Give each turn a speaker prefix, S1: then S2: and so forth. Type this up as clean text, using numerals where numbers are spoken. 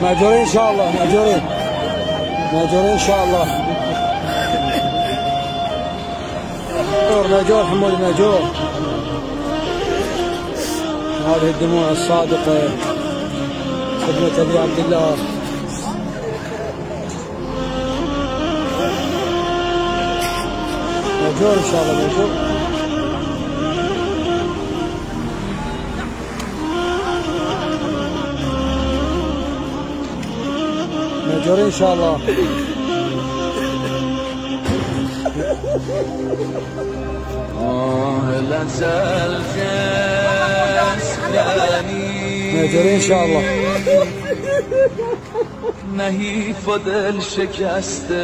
S1: مأجورين ان شاء الله، مأجورين ان شاء الله. مأجور حمود، مأجور. هذه الدموع الصادقة خدمة ابي عبد الله. مأجور ان شاء الله، مأجور. مأجورين ان شاء الله. مأجورين ان شاء الله.
S2: نهی فدل شکسته